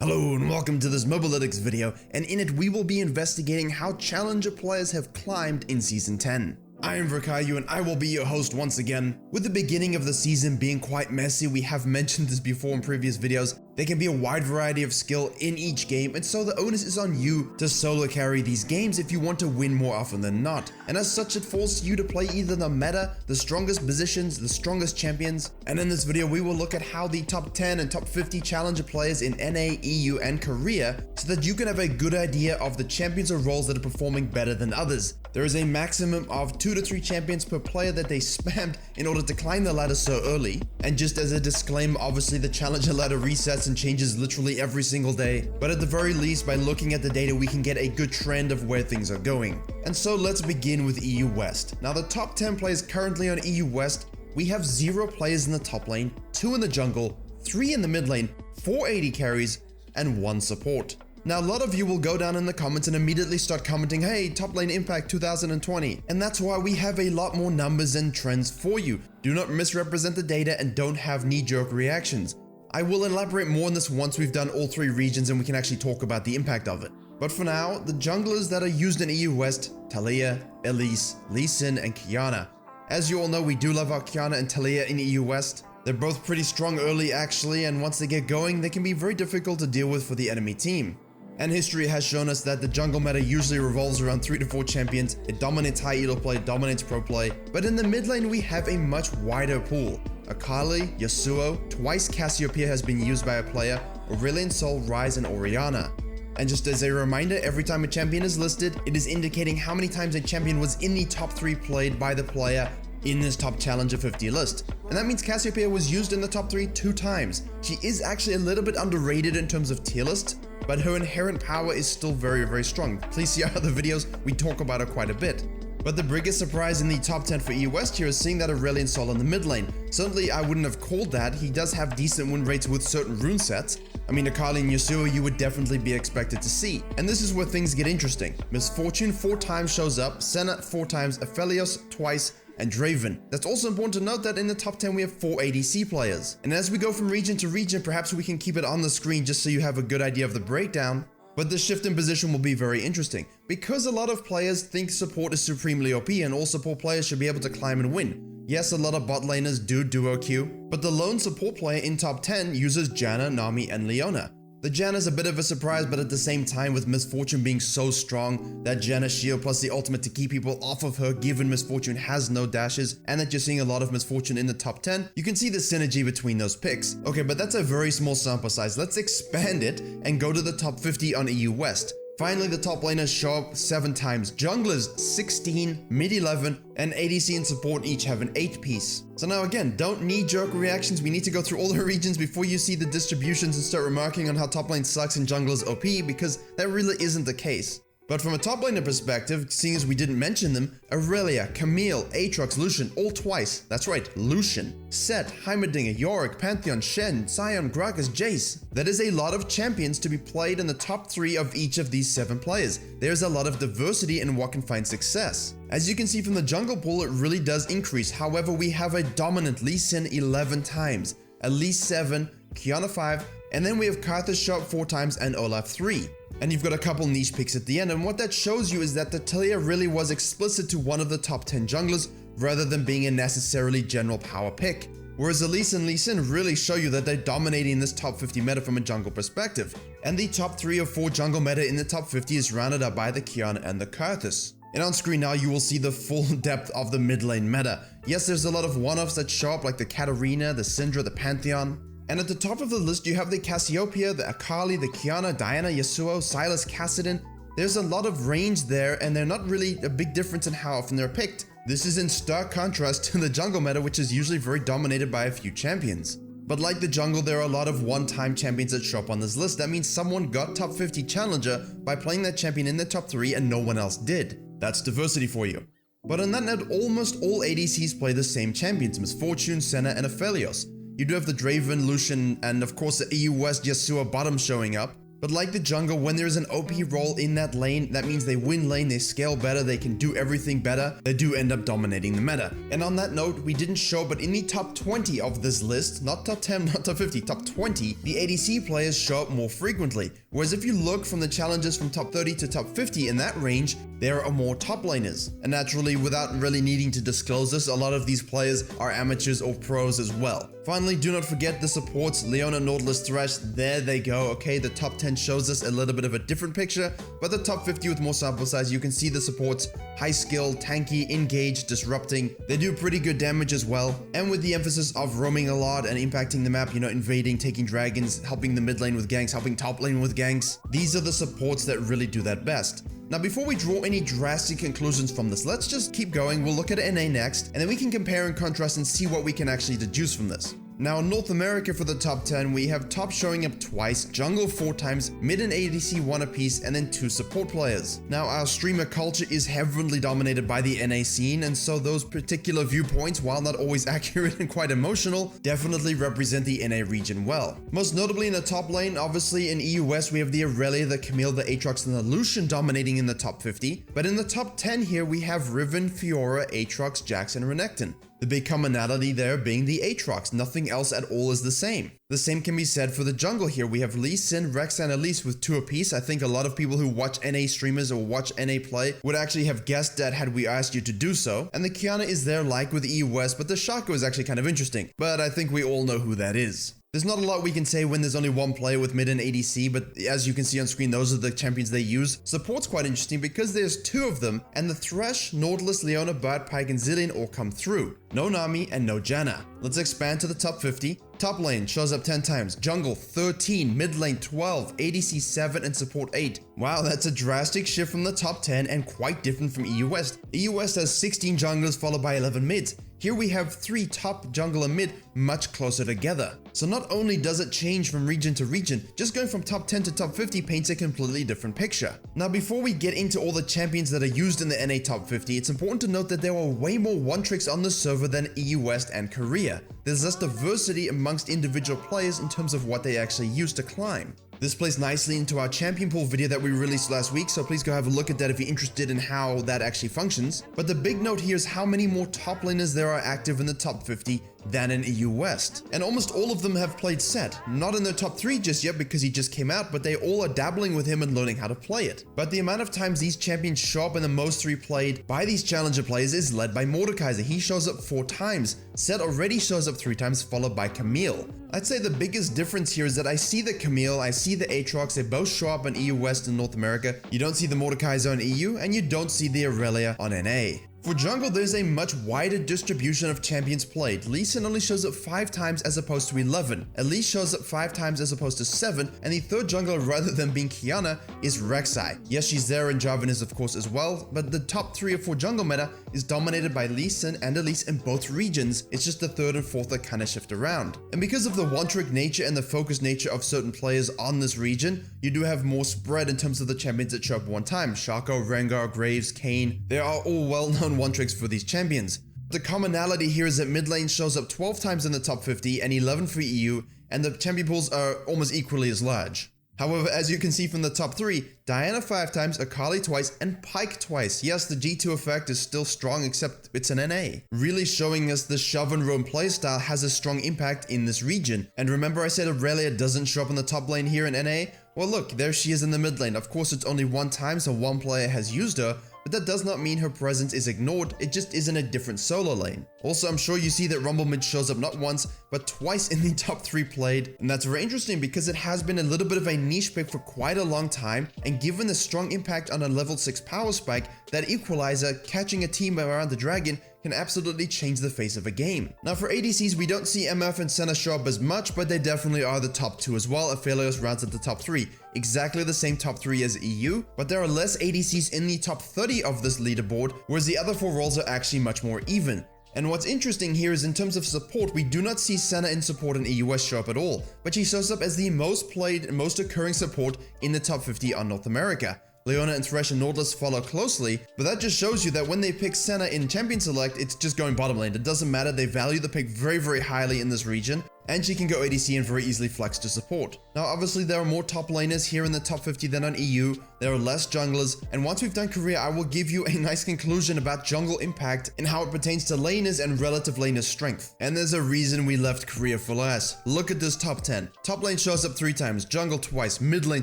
Hello and welcome to this Mobalytics video, and in it we will be investigating how challenger players have climbed in Season 10. I am Virakayu and I will be your host once again. With the beginning of the season being quite messy, we have mentioned this before in previous videos, there can be a wide variety of skill in each game, and so the onus is on you to solo carry these games if you want to win more often than not. And as such, it forces you to play either the meta, the strongest positions, the strongest champions, and in this video we will look at how the top 10 and top 50 challenger players in NA, EU, and Korea, so that you can have a good idea of the champions or roles that are performing better than others. There is a maximum of 2 to 3 champions per player that they spammed in order to climb the ladder so early. And just as a disclaimer, obviously the challenger ladder resets and changes literally every single day, but at the very least by looking at the data we can get a good trend of where things are going. And so let's begin with EU West. Now the top 10 players currently on EU West, we have 0 players in the top lane, 2 in the jungle, 3 in the mid lane, 4 AD carries, and 1 support. Now a lot of you will go down in the comments and immediately start commenting, hey, top lane impact 2020, and that's why we have a lot more numbers and trends for you. Do not misrepresent the data and don't have knee-jerk reactions. I will elaborate more on this once we've done all 3 regions and we can actually talk about the impact of it. But for now, the junglers that are used in EU West, Taliyah, Elise, Lee Sin, and Qiyana. As you all know, we do love our Qiyana and Taliyah in EU West. They're both pretty strong early actually, and once they get going, they can be very difficult to deal with for the enemy team. And history has shown us that the jungle meta usually revolves around 3 to 4 champions. It dominates high elo play, dominates pro play, but in the mid lane we have a much wider pool. Akali, Yasuo, twice Cassiopeia has been used by a player, Aurelion Sol, Ryze, and Orianna. And just as a reminder, every time a champion is listed, it is indicating how many times a champion was in the top 3 played by the player in this top challenger 50 list. And that means Cassiopeia was used in the top 3 2 times. She is actually a little bit underrated in terms of tier list, but her inherent power is still very strong. Please see our other videos, we talk about her quite a bit. But the biggest surprise in the top 10 for EU West here is seeing that Aurelion Sol in the mid lane. Certainly I wouldn't have called that. He does have decent win rates with certain rune sets. I mean, Akali and Yasuo you would definitely be expected to see. And this is where things get interesting. Misfortune 4 times shows up, Senna 4 times, Aphelios twice, and Draven. That's also important to note that in the top 10 we have 4 ADC players. And as we go from region to region, perhaps we can keep it on the screen just so you have a good idea of the breakdown. But the shift in position will be very interesting, because a lot of players think support is supremely OP and all support players should be able to climb and win. Yes, a lot of bot laners do duo queue, but the lone support player in top 10 uses Janna, Nami, and Leona. The Janna is a bit of a surprise, but at the same time with Misfortune being so strong, that Janna shield plus the ultimate to keep people off of her given Misfortune has no dashes, and that you're seeing a lot of Misfortune in the top 10, you can see the synergy between those picks. Okay, but that's a very small sample size. Let's expand it and go to the top 50 on EU West. Finally, the top laners show up 7 times, junglers 16, mid 11, and ADC and support each have an 8 piece. So now again, don't knee-jerk reactions, we need to go through all the regions before you see the distributions and start remarking on how top lane sucks and junglers OP, because that really isn't the case. But from a top laner perspective, seeing as we didn't mention them, Aurelia, Camille, Aatrox, Lucian, all twice. That's right, Lucian. Set, Heimerdinger, Yorick, Pantheon, Shen, Sion, Gragas, Jace. That is a lot of champions to be played in the top 3 of each of these 7 players. There's a lot of diversity in what can find success. As you can see from the jungle pool, it really does increase. However, we have a dominant Lee Sin 11 times, Elise 7, Qiyana 5, and then we have Karthus show up 4 times and Olaf 3. And you've got a couple niche picks at the end, and what that shows you is that the Taliyah really was explicit to one of the top 10 junglers rather than being a necessarily general power pick. Whereas Elise and Lee Sin really show you that they're dominating this top 50 meta from a jungle perspective. And the top 3 or 4 jungle meta in the top 50 is rounded up by the Qiyana and the Karthus. And on screen now you will see the full depth of the mid lane meta. Yes, there's a lot of one-offs that show up like the Katarina, the Syndra, the Pantheon. And at the top of the list you have the Cassiopeia, the Akali, the Qiyana, Diana, Yasuo, Sylas, Kassadin. There's a lot of range there and they're not really a big difference in how often they're picked. This is in stark contrast to the jungle meta, which is usually very dominated by a few champions. But like the jungle, there are a lot of one-time champions that show up on this list. That means someone got top 50 challenger by playing that champion in the top 3 and no one else did. That's diversity for you. But on that note, almost all ADCs play the same champions, Misfortune, Senna, and Aphelios. You do have the Draven, Lucian, and of course the EU West Yasuo bottom showing up. But like the jungle, when there's an OP role in that lane, that means they win lane, they scale better, they can do everything better, they do end up dominating the meta. And on that note, we didn't show, but in the top 20 of this list, not top 10, not top 50, top 20, the ADC players show up more frequently. Whereas if you look from the challenges from top 30 to top 50 in that range, there are more top laners. And naturally, without really needing to disclose this, a lot of these players are amateurs or pros as well. Finally, do not forget the supports, Leona, Nautilus, Thresh, there they go. Okay, the top 10 shows us a little bit of a different picture, but the top 50 with more sample size, you can see the supports, high skill, tanky, engaged, disrupting. They do pretty good damage as well. And with the emphasis of roaming a lot and impacting the map, you know, invading, taking dragons, helping the mid lane with ganks, helping top lane with ganks, these are the supports that really do that best. Now, before we draw any drastic conclusions from this, let's just keep going. We'll look at NA next, and then we can compare and contrast and see what we can actually deduce from this. Now, in North America for the top 10, we have top showing up twice, jungle 4 times, mid and ADC 1 apiece, and then 2 support players. Now, our streamer culture is heavily dominated by the NA scene, and so those particular viewpoints, while not always accurate and quite emotional, definitely represent the NA region well. Most notably in the top lane, obviously in EU West, we have the Aurelia, the Camille, the Aatrox, and the Lucian dominating in the top 50. But in the top 10 here, we have Riven, Fiora, Aatrox, Jax, and Renekton. The big commonality there being the Aatrox, nothing else at all is the same. The same can be said for the jungle here. We have Lee Sin, Rex, and Elise with 2 apiece. I think a lot of people who watch NA streamers or watch NA play would actually have guessed that had we asked you to do so. And the Kiana is there like with EU West, but the Shaco is actually kind of interesting. But I think we all know who that is. There's not a lot we can say when there's only one player with mid and ADC, but as you can see on screen, those are the champions they use. Support's quite interesting because there's 2 of them, and the Thresh, Nautilus, Leona, Bird, Pyke, and Zilean all come through. No Nami and no Janna. Let's expand to the top 50. Top lane shows up 10 times, jungle 13, mid lane 12, ADC 7, and support 8. Wow, that's a drastic shift from the top 10 and quite different from EU West. EU West has 16 junglers followed by 11 mids. Here we have 3 top jungle and mid much closer together. So not only does it change from region to region, just going from top 10 to top 50 paints a completely different picture. Now, before we get into all the champions that are used in the NA top 50, it's important to note that there are way more one-tricks on the server than EU West and Korea. There's less diversity amongst individual players in terms of what they actually use to climb. This plays nicely into our champion pool video that we released last week, so please go have a look at that if you're interested in how that actually functions. But the big note here is how many more top laners there are active in the top 50 than in EU West. And almost all of them have played Set. Not in the top 3 just yet because he just came out, but they all are dabbling with him and learning how to play it. But the amount of times these champions show up and the most 3 played by these challenger players is led by Mordekaiser. He shows up 4 times. Set already shows up 3 times, followed by Camille. I'd say the biggest difference here is that I see the Camille, I see the Aatrox, they both show up in EU West and North America. You don't see the Mordekaiser in EU, and you don't see the Aurelia on NA. For jungle, there's a much wider distribution of champions played. Lee Sin only shows up 5 times as opposed to 11. Elise shows up 5 times as opposed to 7, and the third jungler rather than being Kiana is Rek'Sai. Yes, she's there and Jarvan is of course as well, but the top 3 or 4 jungle meta is dominated by Lee Sin and Elise in both regions. It's just the 3rd and 4th that kind of shift around. And because of the one-trick nature and the focused nature of certain players on this region, you do have more spread in terms of the champions that show up one time. Shaco, Rengar, Graves, Kayn, they are all well-known one-tricks for these champions. The commonality here is that mid lane shows up 12 times in the top 50 and 11 for EU, and the champion pools are almost equally as large. However, as you can see from the top 3, Diana 5 times, Akali twice, and Pyke twice. Yes, the G2 effect is still strong, except it's an NA. Really showing us the shove and roam playstyle has a strong impact in this region. And remember I said Aurelia doesn't show up in the top lane here in NA? Well look, there she is in the mid lane. Of course it's only 1 time, so 1 player has used her, but that does not mean her presence is ignored, it just is in a different solo lane. Also, I'm sure you see that Rumble Mid shows up not once, but twice in the top 3 played, and that's very interesting because it has been a little bit of a niche pick for quite a long time, and given the strong impact on a level 6 power spike, that equalizer, catching a team around the dragon, can absolutely change the face of a game. Now for ADCs, we don't see MF and Senna show up as much, but they definitely are the top 2 as well. Aphelios rounds at the top 3. Exactly the same top 3 as EU, but there are less ADCs in the top 30 of this leaderboard, whereas the other 4 roles are actually much more even. And what's interesting here is in terms of support, we do not see Senna in support in EU West show up at all, but she shows up as the most played and most occurring support in the top 50 on North America. Leona and Thresh and Nautilus follow closely, but that just shows you that when they pick Senna in Champion Select, it's just going bottom lane. It doesn't matter, they value the pick very, very highly in this region. and she can go ADC and very easily flex to support. Now obviously there are more top laners here in the top 50 than on EU, there are less junglers, and once we've done Korea I will give you a nice conclusion about jungle impact and how it pertains to laners and relative laner strength. And there's a reason we left Korea for last. Look at this top 10. Top lane shows up 3 times, jungle twice, mid lane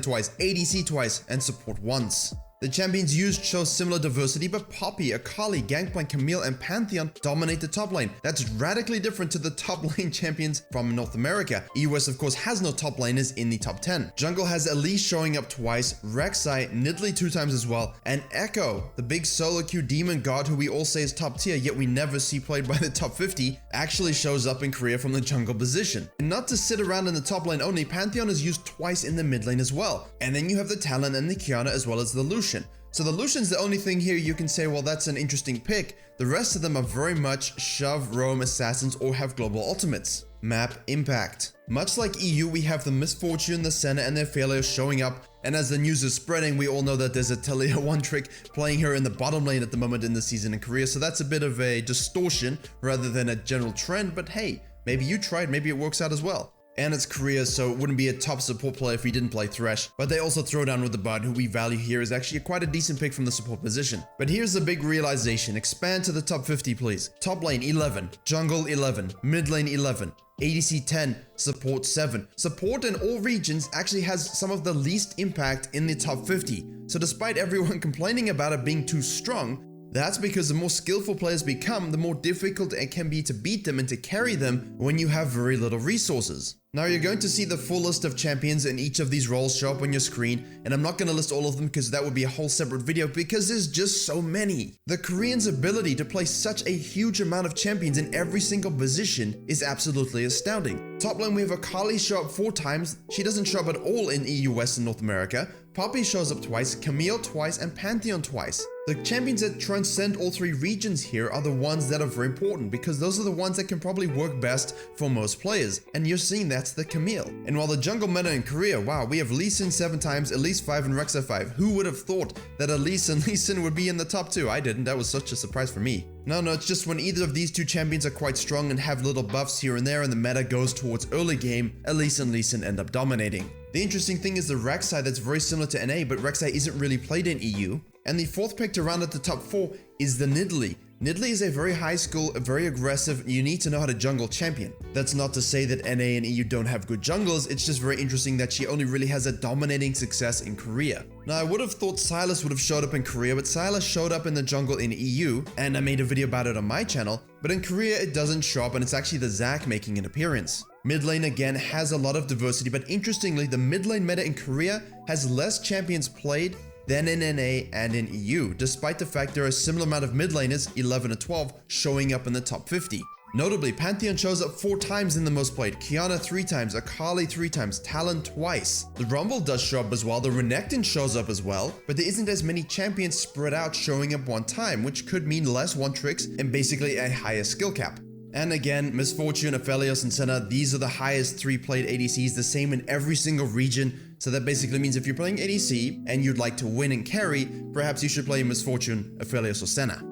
twice, ADC twice, and support once. The champions used show similar diversity, but Poppy, Akali, Gangplank, Camille, and Pantheon dominate the top lane. That's radically different to the top lane champions from North America. EUS of course has no top laners in the top 10. Jungle has Elise showing up twice, Rek'Sai, Nidalee 2 times as well, and Echo, the big solo queue demon god who we all say is top tier, yet we never see played by the top 50, actually shows up in Korea from the jungle position. And not to sit around in the top lane only, Pantheon is used twice in the mid lane as well. And then you have the Talon and the Qiyana as well as the Lucian. So the Lucian's the only thing here you can say, well, that's an interesting pick. The rest of them are very much shove, roam, assassins, or have global ultimates. Map impact. Much like EU, we have the Misfortune, the Senna, and their failures showing up, and as the news is spreading, we all know that there's a Taliyah one-trick playing her in the bottom lane at the moment in the season in Korea, so that's a bit of a distortion rather than a general trend, but hey, maybe you tried, maybe it works out as well. And it's Korea, so it wouldn't be a top support player if he didn't play Thresh. But they also throw down with the Bard, who we value here is actually quite a decent pick from the support position. But here's the big realization. Expand to the top 50, please. Top lane 11, jungle 11, mid lane 11, ADC 10, support 7. Support in all regions actually has some of the least impact in the top 50. So despite everyone complaining about it being too strong, that's because the more skillful players become, the more difficult it can be to beat them and to carry them when you have very little resources. Now you're going to see the full list of champions in each of these roles show up on your screen, and I'm not going to list all of them because that would be a whole separate video because there's just so many. The Koreans' ability to play such a huge amount of champions in every single position is absolutely astounding. Top lane we have Akali show up 4 times, she doesn't show up at all in EU West and North America. Poppy shows up twice, Camille twice, and Pantheon twice. The champions that transcend all 3 regions here are the ones that are very important because those are the ones that can probably work best for most players, and you're seeing that's the Camille. And while the jungle meta in Korea, wow, we have Lee Sin 7 times, Elise 5, and Rek'Sai 5. Who would have thought that Elise and Lee Sin would be in the top 2? I didn't, that was such a surprise for me. No, it's just when either of these 2 champions are quite strong and have little buffs here and there and the meta goes towards early game, Elise and Lee Sin end up dominating. The interesting thing is the Rek'Sai that's very similar to NA, but Rek'Sai isn't really played in EU. And the 4th pick to round at the top 4 is the Nidalee. Nidalee is a very high skill, very aggressive, you need to know how to jungle champion. That's not to say that NA and EU don't have good junglers, it's just very interesting that she only really has a dominating success in Korea. Now I would have thought Sylas would have showed up in Korea, but Sylas showed up in the jungle in EU, and I made a video about it on my channel, but in Korea it doesn't show up and it's actually the Zac making an appearance. Mid lane again has a lot of diversity, but interestingly the mid lane meta in Korea has less champions played than in NA and in EU, despite the fact there are a similar amount of mid laners, 11 and 12, showing up in the top 50. Notably, Pantheon shows up 4 times in the most played, Qiyana 3 times, Akali 3 times, Talon twice. The Rumble does show up as well, the Renekton shows up as well, but there isn't as many champions spread out showing up one time, which could mean less one-tricks and basically a higher skill cap. And again, Misfortune, Aphelios, and Senna, these are the highest 3 played ADCs, the same in every single region. So that basically means if you're playing ADC and you'd like to win and carry, perhaps you should play Misfortune, Aphelios, or Senna.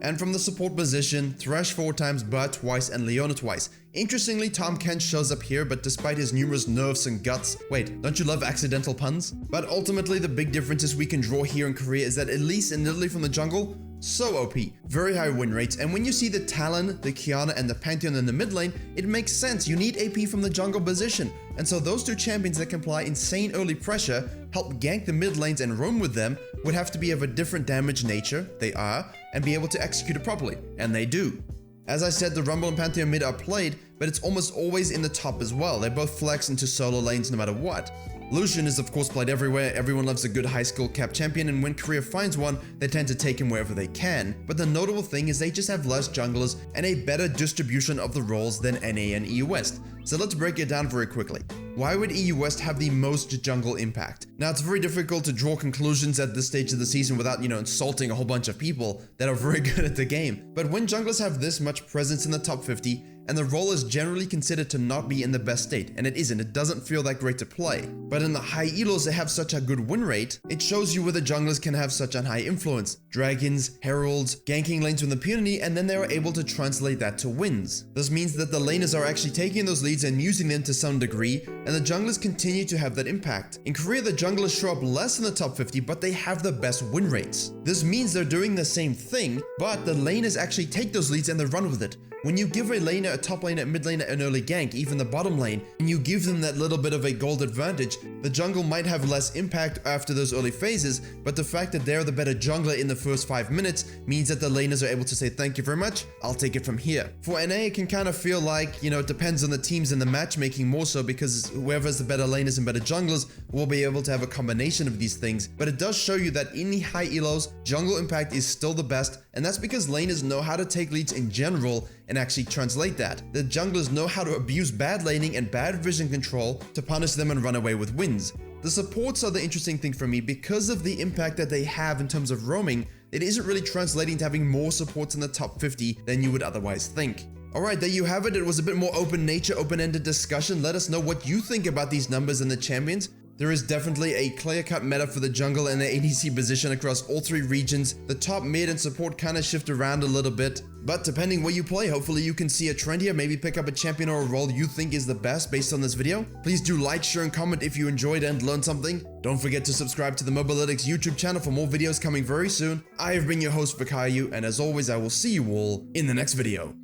And from the support position, Thresh 4 times, Bud twice, and Leona twice. Interestingly, Tom Kent shows up here, but despite his numerous nerfs and guts, wait, don't you love accidental puns? But ultimately, the big differences we can draw here in Korea is that Elise and Nidalee from the jungle, so OP, very high win rates, and when you see the Talon, the Qiyana, and the Pantheon in the mid lane, it makes sense, you need AP from the jungle position. And so those 2 champions that can apply insane early pressure, help gank the mid lanes and roam with them, would have to be of a different damage nature, they are, and be able to execute it properly, and they do. As I said, the Rumble and Pantheon mid are played, but it's almost always in the top as well, they both flex into solo lanes no matter what. Lucian is of course played everywhere, everyone loves a good high skill cap champion, and when Korea finds one, they tend to take him wherever they can. But the notable thing is they just have less junglers and a better distribution of the roles than NA and EU West. So let's break it down very quickly. Why would EU West have the most jungle impact? Now it's very difficult to draw conclusions at this stage of the season without, insulting a whole bunch of people that are very good at the game. But when junglers have this much presence in the top 50, and the role is generally considered to not be in the best state, and it isn't. It doesn't feel that great to play. But in the high elos they have such a good win rate, it shows you where the junglers can have such a high influence. Dragons, heralds, ganking lanes with impunity, and then they are able to translate that to wins. This means that the laners are actually taking those leads and using them to some degree, and the junglers continue to have that impact. In Korea, the junglers show up less in the top 50, but they have the best win rates. This means they're doing the same thing, but the laners actually take those leads and they run with it. When you give a laner, a top laner, a mid laner, an early gank, even the bottom lane, and you give them that little bit of a gold advantage, the jungle might have less impact after those early phases, but the fact that they're the better jungler in the first 5 minutes means that the laners are able to say thank you very much, I'll take it from here. For NA, it can kind of feel like, you know, it depends on the teams and the matchmaking more so, because whoever's the better laners and better junglers will be able to have a combination of these things, but it does show you that in the high elos, jungle impact is still the best, and that's because laners know how to take leads in general and actually translate that. The junglers know how to abuse bad laning and bad vision control to punish them and run away with wins. The supports are the interesting thing for me because of the impact that they have in terms of roaming. It isn't really translating to having more supports in the top 50 than you would otherwise think. Alright, there you have it. It was a bit more open nature, open-ended discussion. Let us know what you think about these numbers and the champions. There is definitely a clear-cut meta for the jungle and the ADC position across all 3 regions. The top, mid, and support kind of shift around a little bit, but depending where you play, hopefully you can see a trend here, maybe pick up a champion or a role you think is the best based on this video. Please do like, share, and comment if you enjoyed and learned something. Don't forget to subscribe to the Mobalytics YouTube channel for more videos coming very soon. I have been your host, Virakayu, and as always, I will see you all in the next video.